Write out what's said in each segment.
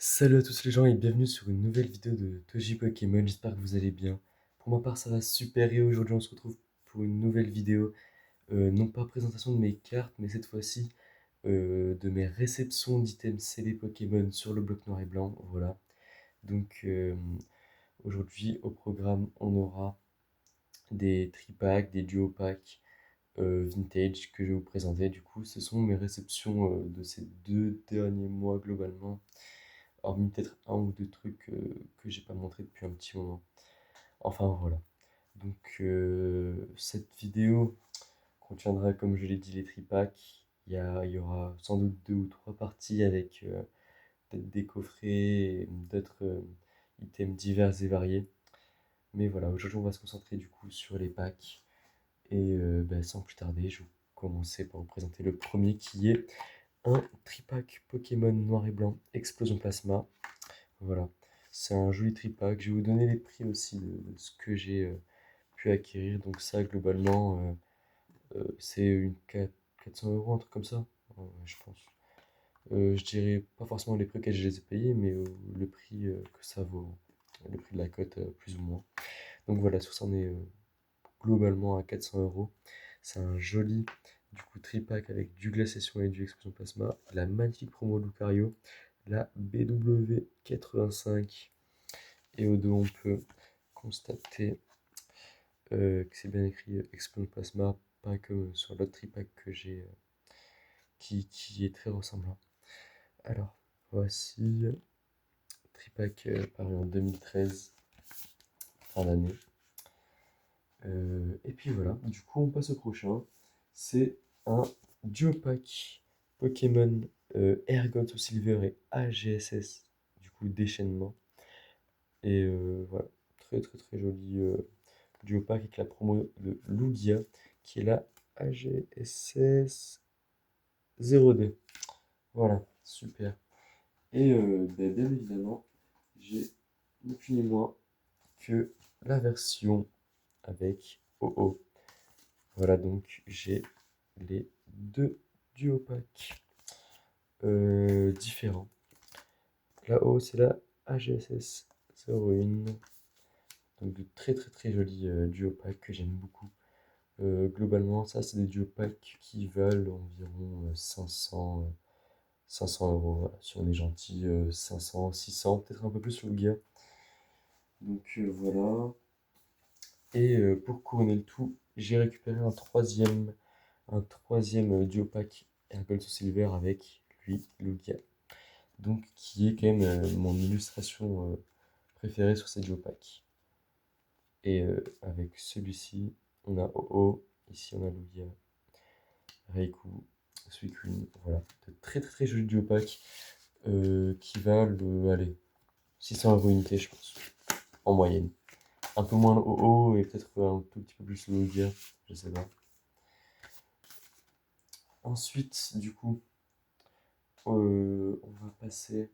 Salut à tous les gens et bienvenue sur une nouvelle vidéo de Toji Pokémon, j'espère que vous allez bien. Pour ma part ça va super et aujourd'hui on se retrouve pour une nouvelle vidéo, non pas présentation de mes cartes mais cette fois-ci de mes réceptions d'items CD Pokémon sur le bloc noir et blanc, voilà. Donc aujourd'hui au programme on aura des tripacks, des duo packs vintage que je vais vous présenter. Du coup ce sont mes réceptions de ces 2 derniers mois globalement. Hormis peut-être un ou deux trucs que j'ai pas montré depuis un petit moment. Enfin voilà. Donc cette vidéo contiendra, comme je l'ai dit, les tripacks. Il y aura sans doute 2 ou 3 parties avec peut-être des coffrets et d'autres items divers et variés. Mais voilà, aujourd'hui on va se concentrer du coup sur les packs. Et sans plus tarder, je vais commencer par vous présenter le premier qui est un tripack Pokémon noir et blanc Explosion Plasma. Voilà, c'est un joli tripack. Je vais vous donner les prix aussi de ce que j'ai pu acquérir. Donc ça, globalement, c'est une 400 euros, un truc comme ça, je pense. Je dirais pas forcément les prix auxquels je les ai payés, mais le prix que ça vaut, le prix de la cote, plus ou moins. Donc voilà, sur ça, on est globalement à 400 euros. C'est un joli du coup tripack avec du glaciation et du explosion plasma. La magnifique promo Lucario, la BW85. Et au dos, on peut constater que c'est bien écrit Explode Plasma, pas comme sur l'autre tripack que j'ai qui est très ressemblant. Alors, voici tripack paru en 2013, fin d'année. Et puis voilà, du coup, on passe au prochain. C'est un duopack Pokémon Ergot ou Silver et AGSS, du coup, déchaînement. Et voilà, très très très joli duo pack avec la promo de Lugia qui est la AGSS 0D. Voilà, super. Et bien évidemment, j'ai ni plus ni moins que la version avec OO. Voilà, donc j'ai les deux duo packs différents. Là-haut, c'est la AGSS 01. Donc de très très très jolis duo packs que j'aime beaucoup. Globalement, ça, c'est des duo packs qui valent environ 500 euros. Voilà. Si on est gentil, 500, 600, peut-être un peu plus le gars. Donc voilà. Et pour couronner le tout, j'ai récupéré un troisième duo pack Gold to Silver avec lui, Lugia. Donc qui est quand même mon illustration préférée sur ces duo packs. Et avec celui-ci, on a OO, ici on a Lugia, Reiku, Suicune, voilà. De très très très jolis duo packs qui valent, allez, 600 euros unité, je pense, en moyenne. Un peu moins le OO et peut-être un tout petit peu plus le Lugia, je sais pas. Ensuite, du coup, on va passer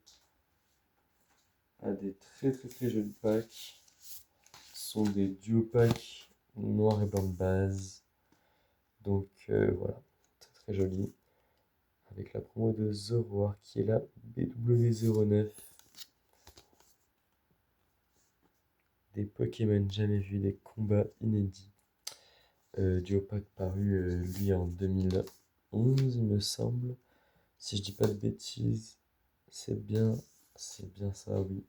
à des très très très jolis packs. Ce sont des duo packs noir et blanc de base. Donc voilà, très très joli. Avec la promo de Zoroark qui est la BW09. Des Pokémon jamais vus, des combats inédits. Duo pack paru lui en 2011 il me semble. Si je dis pas de bêtises, c'est bien, c'est bien ça, oui.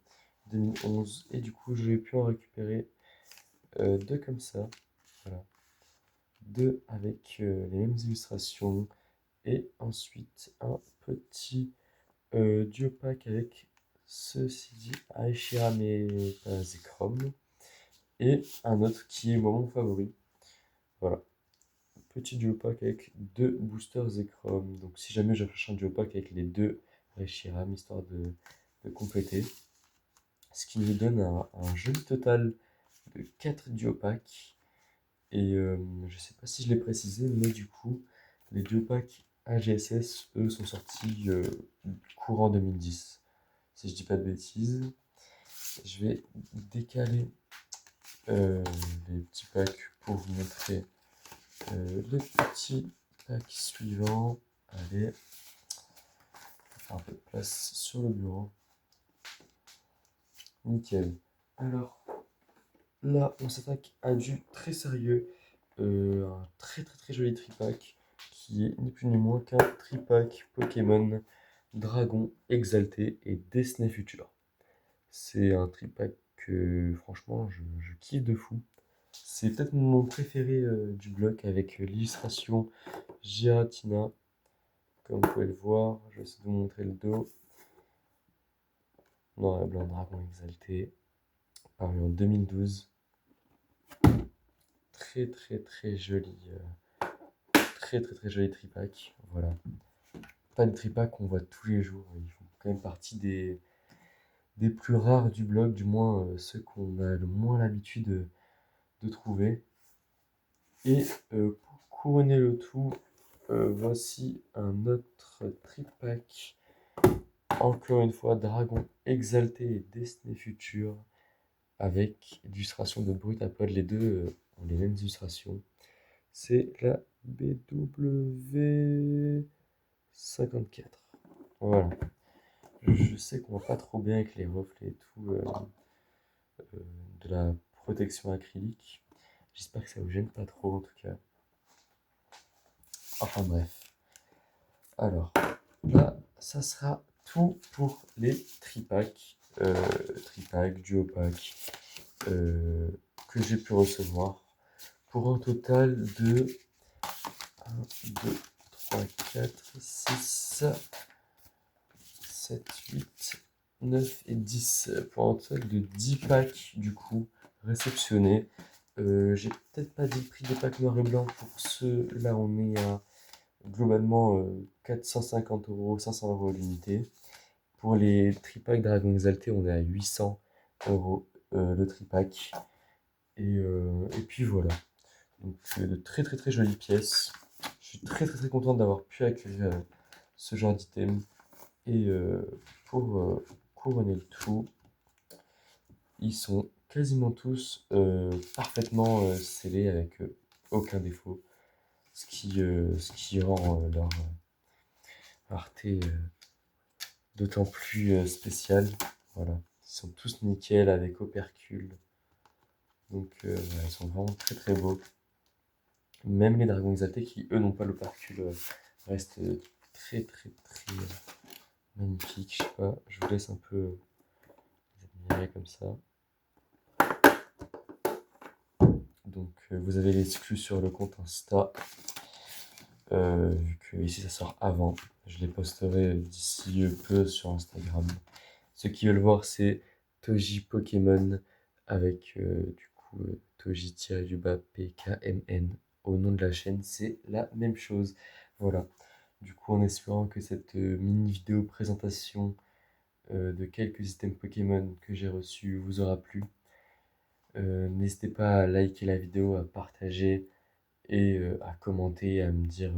2011. Et du coup, j'ai pu en récupérer deux comme ça. Voilà. Deux avec les mêmes illustrations. Et ensuite, un petit duo pack avec ceci dit Aeshiram et Zekrom. Et un autre qui est mon favori. Voilà. Petit duo pack avec deux boosters Zekrom. Donc si jamais je cherche un duo pack avec les deux Reshiram, histoire de compléter. Ce qui nous donne un joli total de 4 duo packs. Et je sais pas si je l'ai précisé, mais du coup, les duo packs AGSS, eux, sont sortis courant 2010. Si je dis pas de bêtises. Je vais décaler les petits packs pour vous montrer les petits packs suivants. Allez, faire un peu de place sur le bureau. nickel. Alors, là, on s'attaque à du très sérieux. Un très très très joli tripack qui est ni plus ni moins qu'un tripack Pokémon Dragon Exalté et Disney Future. C'est un tripack que franchement je kiffe de fou. C'est peut-être mon préféré du bloc avec l'illustration Giratina. Comme vous pouvez le voir, je vais essayer de vous montrer le dos. Noir et blanc Dragon Exalté, paru en 2012. Très très très joli, très très très joli tripack. Voilà. Pas de tripack qu'on voit tous les jours. Ils font quand même partie des plus rares du blog, du moins ceux qu'on a le moins l'habitude de trouver. Et pour couronner le tout, voici un autre tripack. Encore une fois, Dragon Exalté et Disney Future avec illustration de Brutapod. Les deux ont les mêmes illustrations. C'est la BW54. Voilà. Je sais qu'on va pas trop bien avec les reflets et tout de la protection acrylique. J'espère que ça vous gêne pas trop en tout cas. Enfin bref. Alors, là, ça sera tout pour les tripacks, duopacks que j'ai pu recevoir pour un total de 1, 2, 3, 4, 6, 7, 8, 9 et 10. Pour un total de 10 packs du coup réceptionnés. J'ai peut-être pas dit le prix des packs noir et blanc pour ceux là, on est à globalement 450 euros, 500 euros l'unité. Pour les tripacks Dragon Exalté, on est à 800 euros le tripack. Et puis voilà. Donc de très très très jolies pièces. Je suis très très très content d'avoir pu acquérir ce genre d'item. Et pour couronner le tout, ils sont quasiment tous parfaitement scellés avec aucun défaut. Ce qui rend leur rareté d'autant plus spéciale. Voilà. Ils sont tous nickel avec opercule. Donc voilà, ils sont vraiment très très beaux. Même les dragons exaltés qui eux n'ont pas l'opercule restent très très très magnifiques. Je sais pas, je vous laisse un peu les admirer comme ça. Donc vous avez l'exclu sur le compte Insta. Vu que ici ça sort avant, je les posterai d'ici peu sur Instagram. Ceux qui veulent voir, c'est Toji Pokémon avec du coup Toji-du-bas PKMN au nom de la chaîne. C'est la même chose. Voilà. Du coup, en espérant que cette mini vidéo présentation de quelques items Pokémon que j'ai reçus vous aura plu. N'hésitez pas à liker la vidéo, à partager et à commenter, à me dire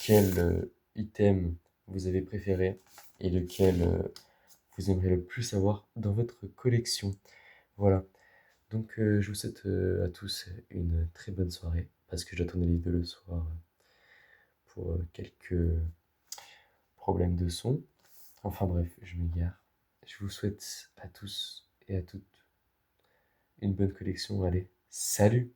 quel item vous avez préféré et lequel vous aimeriez le plus avoir dans votre collection. Voilà. Donc je vous souhaite à tous une très bonne soirée parce que j'attendais les vidéos le soir pour quelques problèmes de son. Enfin bref, je m'égare. Je vous souhaite à tous et à toutes une bonne collection. Allez, salut!